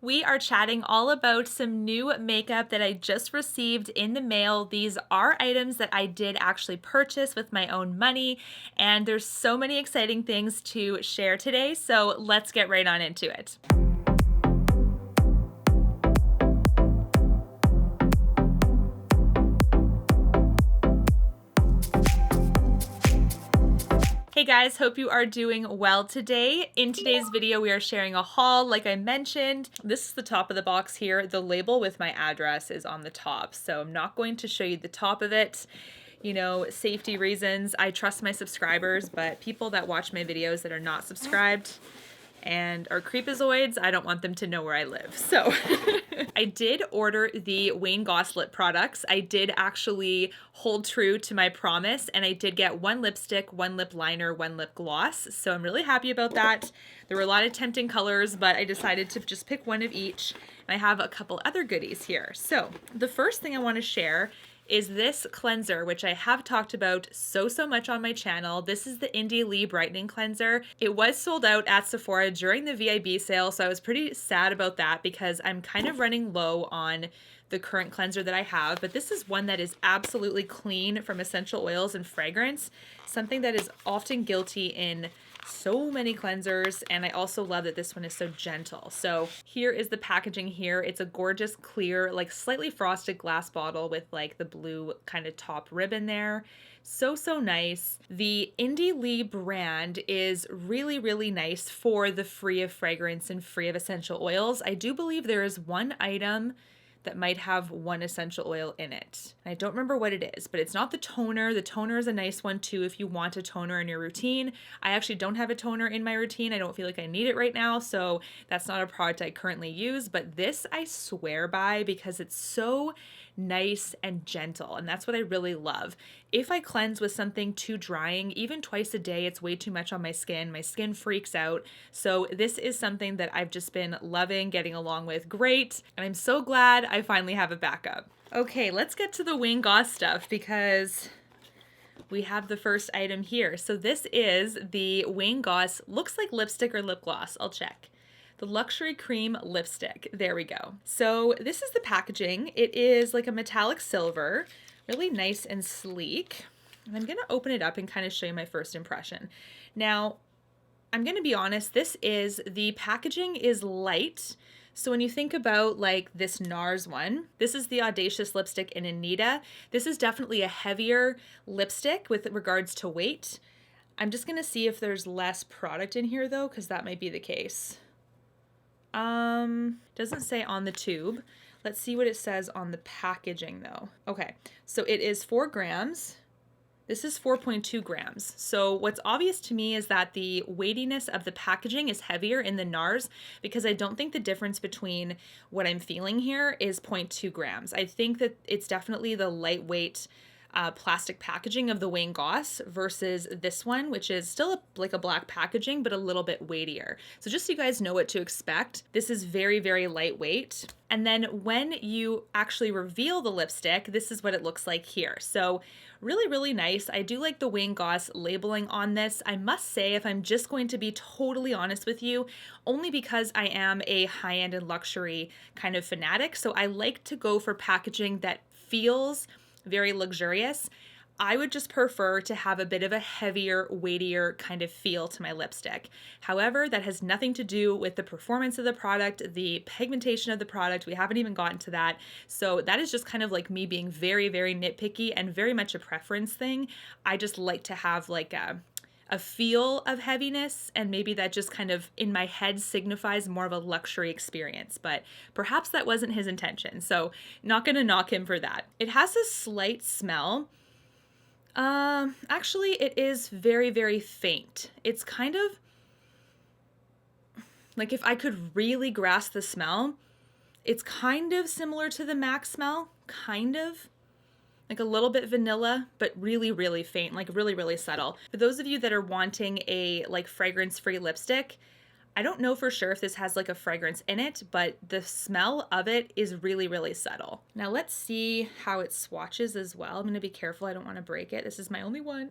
We are chatting all about some new makeup that I just received in the mail. These are items that I did actually purchase with my own money, and there's so many exciting things to share today, so let's get right on into it. Hey guys, hope you are doing well today. In today's video, we are sharing a haul, like I mentioned. This is the top of the box here. The label with my address is on the top, so I'm not going to show you the top of it. You know, safety reasons. I trust my subscribers, but people that watch my videos that are not subscribed and are creepazoids, I don't want them to know where I live. So I did order the Wayne Goss lip products. I did actually hold true to my promise, and I did get one lipstick, one lip liner, one lip gloss. So I'm really happy about that. There were a lot of tempting colors, but I decided to just pick one of each. And I have a couple other goodies here. So the first thing I want to share is this cleanser, which I have talked about so much on my channel. This is the Indie Lee Brightening Cleanser. It was sold out at Sephora during the VIB sale, so I was pretty sad about that because I'm kind of running low on the current cleanser that I have, but this is one that is absolutely clean from essential oils and fragrance, something that is often guilty in so many cleansers, and I also love that this one is so gentle. So here is the packaging here. It's a gorgeous clear, like slightly frosted glass bottle with like the blue kind of top ribbon there. So nice. The Indie Lee brand is really nice for the free of fragrance and free of essential oils. I do believe there is one item that might have one essential oil in it. I don't remember what it is, but it's not the toner. The toner is a nice one too if you want a toner in your routine. I actually don't have a toner in my routine. I don't feel like I need it right now, so that's not a product I currently use, but this I swear by because it's so nice and gentle, and that's what I really love. If I cleanse with something too drying, even twice a day, it's way too much on my skin. My skin freaks out. So this is something that I've just been loving, getting along with great, and I'm so glad I finally have a backup. Okay, let's get to the Wayne Goss stuff because we have the first item here. So this is the Wayne Goss, looks like lipstick or lip gloss. I'll check. The Luxury Cream Lipstick. There we go. So this is the packaging. It is like a metallic silver, really nice and sleek. And I'm gonna open it up and kind of show you my first impression. Now, I'm gonna be honest, the packaging is light. So when you think about like this NARS one, this is the Audacious Lipstick in Anita. This is definitely a heavier lipstick with regards to weight. I'm just gonna see if there's less product in here though, because that might be the case. Doesn't say on the tube. Let's see what it says on the packaging though. Okay, so it is 4 grams. This is 4.2 grams. So what's obvious to me is that the weightiness of the packaging is heavier in the NARS because I don't think the difference between what I'm feeling here is 0.2 grams. I think that it's definitely the lightweight plastic packaging of the Wayne Goss versus this one, which is still like a black packaging, but a little bit weightier. So just so you guys know what to expect, this is very lightweight. And then when you actually reveal the lipstick, this is what it looks like here. So really nice. I do like the Wayne Goss labeling on this. I must say, if I'm just going to be totally honest with you, only because I am a high-end and luxury kind of fanatic, so I like to go for packaging that feels very luxurious. I would just prefer to have a bit of a heavier, weightier kind of feel to my lipstick. However, that has nothing to do with the performance of the product, the pigmentation of the product. We haven't even gotten to that. So that is just kind of like me being very nitpicky and very much a preference thing. I just like to have like a feel of heaviness, and maybe that just kind of in my head signifies more of a luxury experience, but perhaps that wasn't his intention, so not gonna knock him for that. It has a slight smell. Actually it is very faint. It's kind of like, if I could really grasp the smell, it's kind of similar to the MAC smell, kind of. Like a little bit vanilla, but really faint, like really subtle. For those of you that are wanting a like fragrance-free lipstick, I don't know for sure if this has like a fragrance in it, but the smell of it is really subtle. Now let's see how it swatches as well. I'm gonna be careful, I don't wanna break it. This is my only one.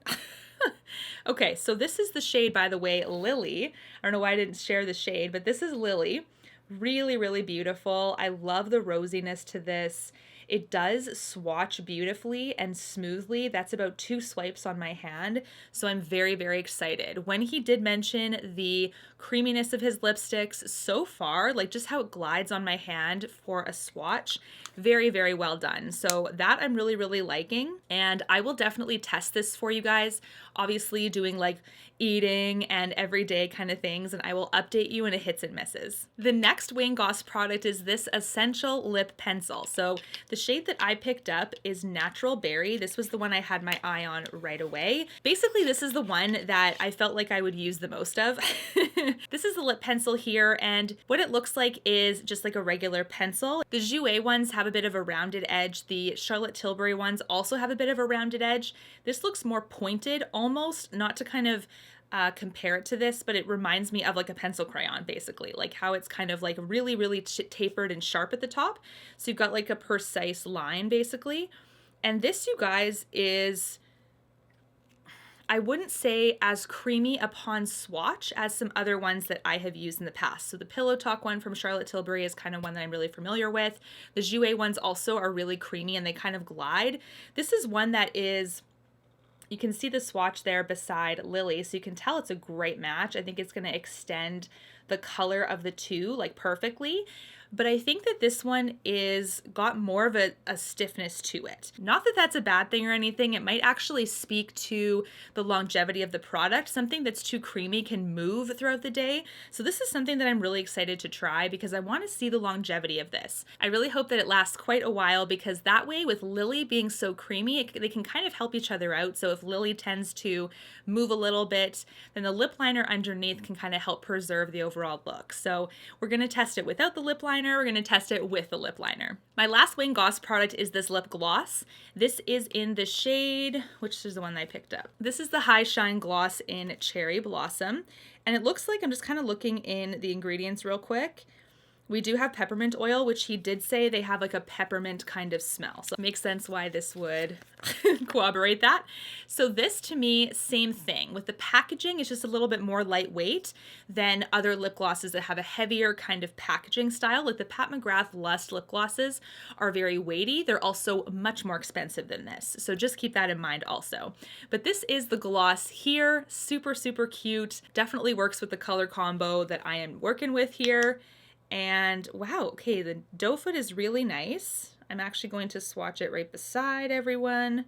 Okay, so this is the shade, by the way, Lily. I don't know why I didn't share the shade, but this is Lily. Really, really beautiful. I love the rosiness to this. It does swatch beautifully and smoothly. That's about 2 swipes on my hand. So I'm very, very excited. When he did mention the creaminess of his lipsticks so far, like just how it glides on my hand for a swatch, very, very well done. So that I'm really, really liking. And I will definitely test this for you guys. Obviously doing like eating and everyday kind of things, and I will update you when it hits and misses. The next Wayne Goss product is this Essential Lip Pencil. So the shade that I picked up is Natural Berry. This was the one I had my eye on right away. Basically, this is the one that I felt like I would use the most of. This is the lip pencil here, and what it looks like is just like a regular pencil. The Jouer ones have a bit of a rounded edge. The Charlotte Tilbury ones also have a bit of a rounded edge. This looks more pointed, almost, not to kind of compare it to this, but it reminds me of like a pencil crayon, basically, like how it's kind of like really, really tapered and sharp at the top. So you've got like a precise line, basically. And this, you guys, is, I wouldn't say as creamy upon swatch as some other ones that I have used in the past. So the Pillowtalk one from Charlotte Tilbury is kind of one that I'm really familiar with. The Jouer ones also are really creamy and they kind of glide. This is one that is, you can see the swatch there beside Lily, so you can tell it's a great match. I think it's going to extend the color of the two like perfectly. But I think that this one is got more of a stiffness to it. Not that that's a bad thing or anything. It might actually speak to the longevity of the product. Something that's too creamy can move throughout the day. So this is something that I'm really excited to try because I want to see the longevity of this. I really hope that it lasts quite a while because that way, with Lily being so creamy, they can kind of help each other out. So if Lily tends to move a little bit, then the lip liner underneath can kind of help preserve the overall look. So we're going to test it without the lip liner. We're going to test it with the lip liner. My last Wayne Goss product is this lip gloss. This is in the shade, which is the one that I picked up. This is the High Shine Gloss in Cherry Blossom. And it looks like, I'm just kind of looking in the ingredients real quick. We do have peppermint oil, which he did say they have like a peppermint kind of smell. So it makes sense why this would corroborate that. So this, to me, same thing. With the packaging, it's just a little bit more lightweight than other lip glosses that have a heavier kind of packaging style. Like the Pat McGrath Lust lip glosses are very weighty. They're also much more expensive than this. So just keep that in mind also. But this is the gloss here. Super, super cute. Definitely works with the color combo that I am working with here. And wow, okay, the doe foot is really nice. I'm actually going to swatch it right beside everyone.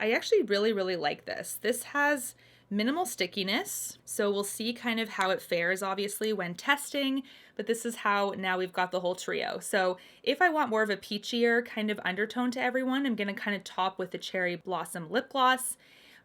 I actually really, really like this. This has minimal stickiness, so we'll see kind of how it fares, obviously, when testing, but this is how now we've got the whole trio. So if I want more of a peachier kind of undertone to everyone, I'm gonna kind of top with the Cherry Blossom lip gloss.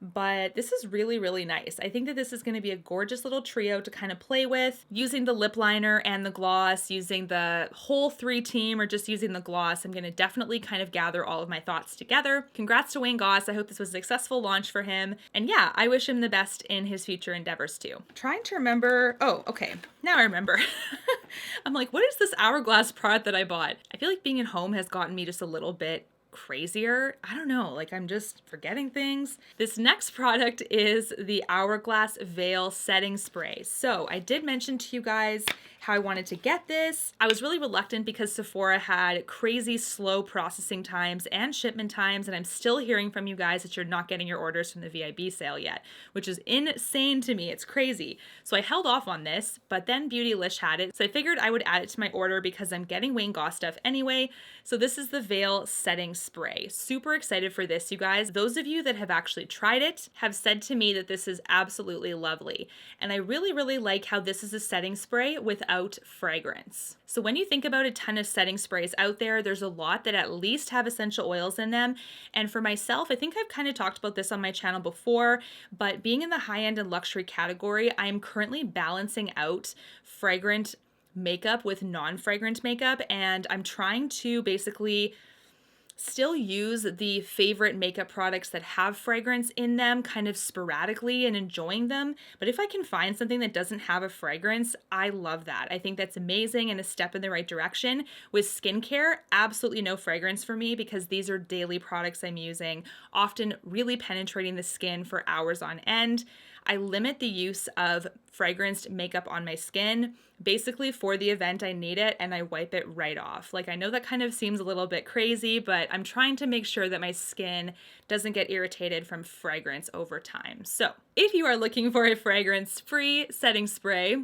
But this is really, really nice. I think that this is going to be a gorgeous little trio to kind of play with. Using the lip liner and the gloss, using the whole 3 team, or just using the gloss, I'm going to definitely kind of gather all of my thoughts together. Congrats to Wayne Goss. I hope this was a successful launch for him. And yeah, I wish him the best in his future endeavors too. Trying to remember. Oh, okay. Now I remember. I'm like, what is this Hourglass product that I bought? I feel like being at home has gotten me just a little bit crazier. I don't know, like I'm just forgetting things. This next product is the Hourglass Veil Setting Spray. So I did mention to you guys how I wanted to get this. I was really reluctant because Sephora had crazy slow processing times and shipment times, and I'm still hearing from you guys that you're not getting your orders from the VIB sale yet, which is insane to me. It's crazy. So I held off on this, but then Beautylish had it. So I figured I would add it to my order because I'm getting Wayne Goss stuff anyway. So this is the Veil Setting Spray. Super excited for this, you guys. Those of you that have actually tried it have said to me that this is absolutely lovely. And I really, really like how this is a setting spray without fragrance. So when you think about a ton of setting sprays out there, there's a lot that at least have essential oils in them. And for myself, I think I've kind of talked about this on my channel before, but being in the high-end and luxury category, I'm currently balancing out fragrant makeup with non-fragrant makeup, and I'm trying to basically still use the favorite makeup products that have fragrance in them kind of sporadically and enjoying them. But if I can find something that doesn't have a fragrance, I love that. I think that's amazing and a step in the right direction. With skincare, absolutely no fragrance for me because these are daily products I'm using, often really penetrating the skin for hours on end. I limit the use of fragranced makeup on my skin. Basically, for the event, I need it and I wipe it right off. Like, I know that kind of seems a little bit crazy, but I'm trying to make sure that my skin doesn't get irritated from fragrance over time. So, if you are looking for a fragrance-free setting spray,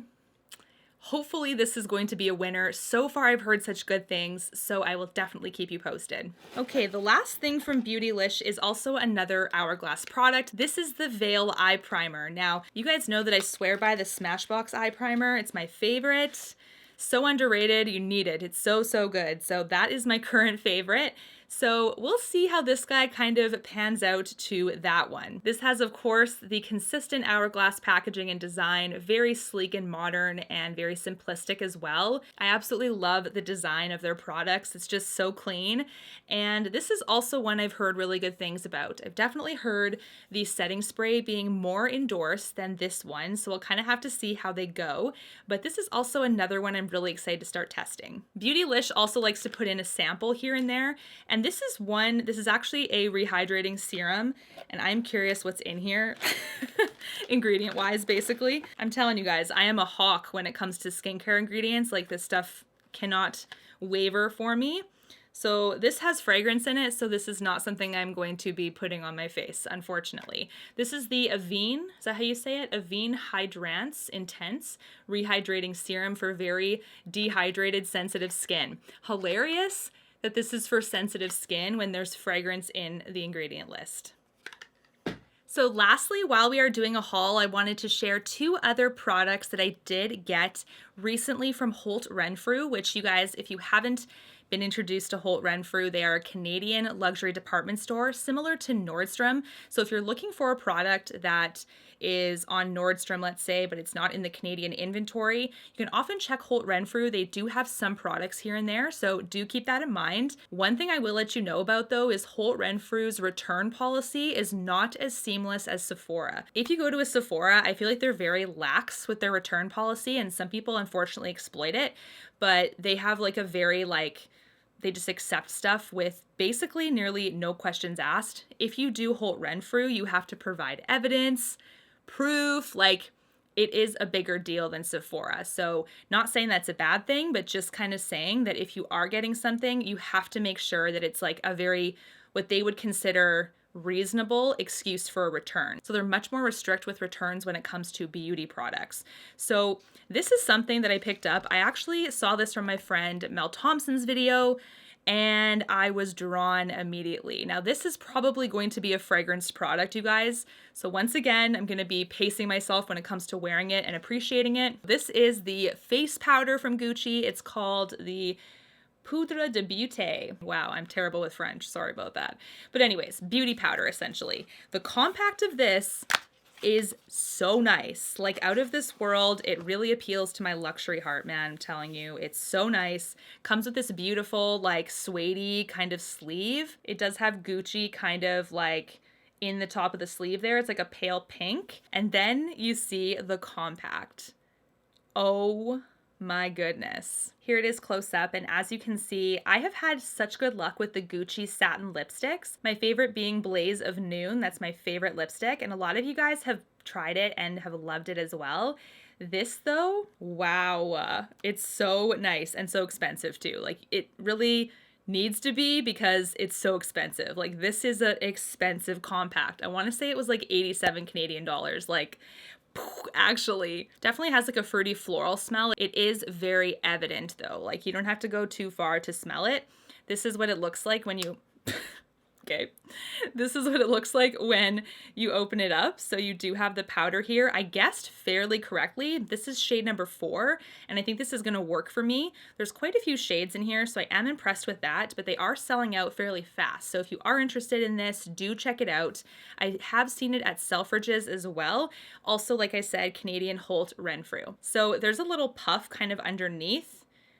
hopefully this is going to be a winner. So far I've heard such good things, so I will definitely keep you posted. Okay, the last thing from Beautylish is also another Hourglass product. This is the Veil Eye Primer. Now, you guys know that I swear by the Smashbox Eye Primer. It's my favorite. So underrated, you need it. It's so, so good. So that is my current favorite. So we'll see how this guy kind of pans out to that one. This has, of course, the consistent Hourglass packaging and design, very sleek and modern and very simplistic as well. I absolutely love the design of their products. It's just so clean. And this is also one I've heard really good things about. I've definitely heard the setting spray being more endorsed than this one, so we'll kind of have to see how they go. But this is also another one I'm really excited to start testing. Beautylish also likes to put in a sample here and there, and this is actually a rehydrating serum, and I'm curious what's in here, ingredient wise, basically. I'm telling you guys, I am a hawk when it comes to skincare ingredients. Like, this stuff cannot waver for me. So this has fragrance in it, so this is not something I'm going to be putting on my face, unfortunately. This is the Avene, is that how you say it? Avene Hydrantz Intense Rehydrating Serum for very dehydrated, sensitive skin. Hilarious that this is for sensitive skin when there's fragrance in the ingredient list. So lastly, while we are doing a haul, I wanted to share 2 other products that I did get recently from Holt Renfrew, which you guys, if you haven't been introduced to Holt Renfrew, they are a Canadian luxury department store similar to Nordstrom. So if you're looking for a product that is on Nordstrom, let's say, but it's not in the Canadian inventory, you can often check Holt Renfrew. They do have some products here and there, so do keep that in mind. One thing I will let you know about, though, is Holt Renfrew's return policy is not as seamless as Sephora. If you go to a Sephora, I feel like they're very lax with their return policy, and some people unfortunately exploit it, but they have like a very they just accept stuff with basically nearly no questions asked. If you do Holt Renfrew, you have to provide evidence, proof, like it is a bigger deal than Sephora. So not saying that's a bad thing, but just kind of saying that if you are getting something, you have to make sure that it's like a very, what they would consider reasonable excuse for a return. So they're much more strict with returns when it comes to beauty products. So this is something that I picked up. I actually saw this from my friend Mel Thompson's video, and I was drawn immediately. Now this is probably going to be a fragranced product, you guys. So once again, I'm going to be pacing myself when it comes to wearing it and appreciating it. This is the face powder from Gucci. It's called the Poudre de Beaute. Wow, I'm terrible with French. Sorry about that. But anyways, beauty powder, essentially. The compact of this is so nice. Like, out of this world. It really appeals to my luxury heart, man. I'm telling you, it's so nice. Comes with this beautiful, like, suede kind of sleeve. It does have Gucci kind of like in the top of the sleeve there. It's like a pale pink. And then you see the compact. Oh my goodness. Here it is close up, and as you can see, I have had such good luck with the Gucci satin lipsticks. My favorite being Blaze of Noon. That's my favorite lipstick, and a lot of you guys have tried it and have loved it as well. This though, wow, it's so nice and so expensive too. Like, it really needs to be because it's so expensive. Like, this is an expensive compact. I want to say it was like 87 Canadian dollars. Like, actually definitely has like a fruity floral smell. It is very evident though. Like, you don't have to go too far to smell it. This is what it looks like when you okay, this is what it looks like when you open it up. So you do have the powder here. I guessed fairly correctly. This is shade number 4, and I think this is going to work for me. There's quite a few shades in here, so I am impressed with that, but they are selling out fairly fast. So if you are interested in this, do check it out. I have seen it at Selfridges as well. Also, like I said, Canadian Holt Renfrew. So there's a little puff kind of underneath.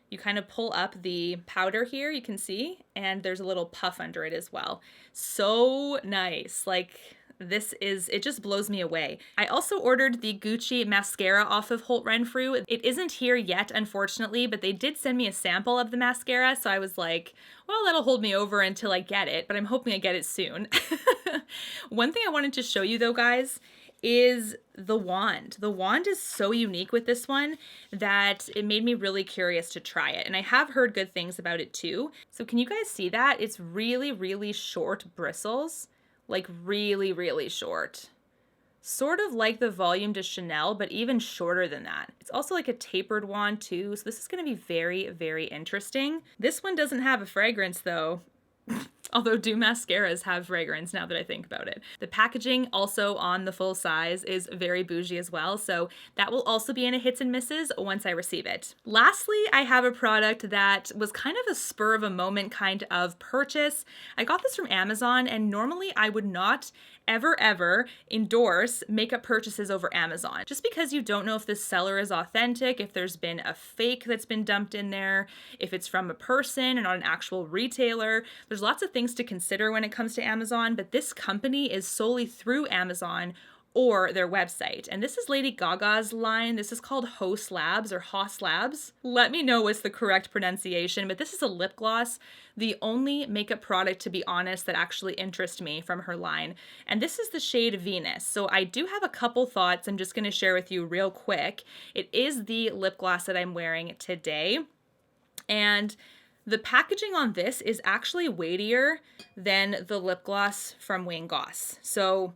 You kind of pull up the powder here, you can see, and there's a little puff under it as well. So nice. Like, this is, it just blows me away. I also ordered the Gucci mascara off of Holt Renfrew. It isn't here yet, unfortunately, but they did send me a sample of the mascara, so I was like, well, that'll hold me over until I get it, but I'm hoping I get it soon. One thing I wanted to show you though, guys, is the wand. The wand is so unique with this one that it made me really curious to try it. And I have heard good things about it too. So can you guys see that? It's really, really short bristles, like really, really short. Sort of like the Volume de Chanel, but even shorter than that. It's also like a tapered wand too, so this is going to be very, very interesting. This one doesn't have a fragrance though. Although do mascaras have fragrance now that I think about it. The packaging also on the full size is very bougie as well, so that will also be in a hits and misses once I receive it. Lastly, I have a product that was kind of a spur of a moment kind of purchase. I got this from Amazon, and normally I would not ever endorse makeup purchases over Amazon, just because you don't know if this seller is authentic, if there's been a fake that's been dumped in there, if it's from a person and not an actual retailer. There's lots of things to consider when it comes to Amazon, but this company is solely through Amazon or their website. And this is Lady Gaga's line. This is called Haus Labs or Haus Labs. Let me know what's the correct pronunciation, but this is a lip gloss, the only makeup product, to be honest, that actually interests me from her line. And this is the shade Venus. So I do have a couple thoughts I'm just gonna share with you real quick. It is the lip gloss that I'm wearing today. And the packaging on this is actually weightier than the lip gloss from Goss. So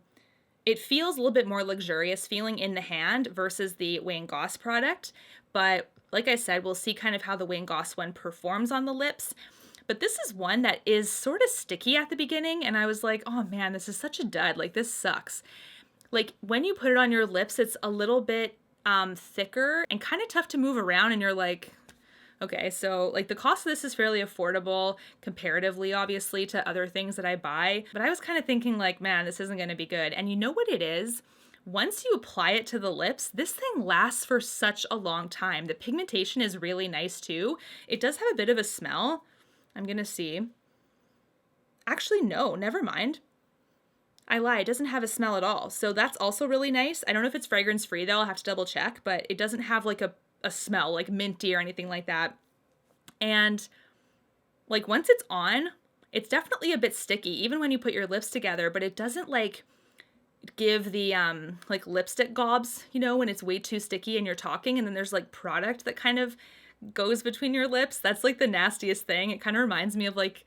it feels a little bit more luxurious feeling in the hand versus the Goss product. But like I said, we'll see kind of how the Goss one performs on the lips. But this is one that is sort of sticky at the beginning. And I was like, oh man, this is such a dud. Like, this sucks. Like, when you put it on your lips, it's a little bit thicker and kind of tough to move around. And you're like, okay, so like the cost of this is fairly affordable comparatively, obviously, to other things that I buy. But I was kind of thinking like, man, this isn't going to be good. And you know what it is? Once you apply it to the lips, this thing lasts for such a long time. The pigmentation is really nice too. It does have a bit of a smell. I'm going to see. Actually, no, never mind. I lie, it doesn't have a smell at all. So that's also really nice. I don't know if it's fragrance free though, I'll have to double check, but it doesn't have like a smell like minty or anything like that. And like once it's on, it's definitely a bit sticky even when you put your lips together, but it doesn't like give the like lipstick gobs, you know, when it's way too sticky and you're talking and then there's like product that kind of goes between your lips. That's like the nastiest thing. It kind of reminds me of like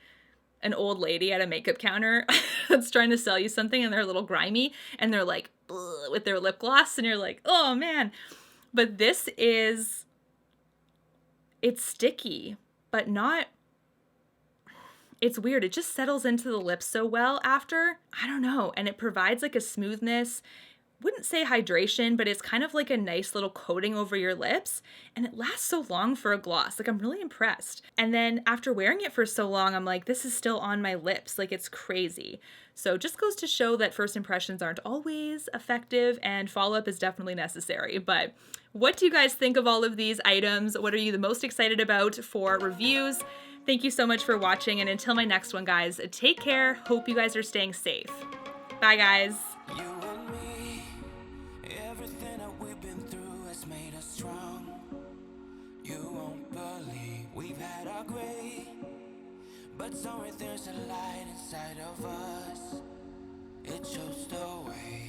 an old lady at a makeup counter that's trying to sell you something and they're a little grimy and they're like with their lip gloss and you're like, oh man. But this is, it's sticky, but not, it's weird. It just settles into the lips so well after. I don't know. And it provides like a smoothness. Wouldn't say hydration, but it's kind of like a nice little coating over your lips. And it lasts so long for a gloss. Like, I'm really impressed. And then after wearing it for so long, I'm like, this is still on my lips. Like, it's crazy. So just goes to show that first impressions aren't always effective and follow-up is definitely necessary. But what do you guys think of all of these items? What are you the most excited about for reviews? Thank you so much for watching. And until my next one, guys, take care. Hope you guys are staying safe. Bye, guys. But somewhere there's a light inside of us. It shows the way.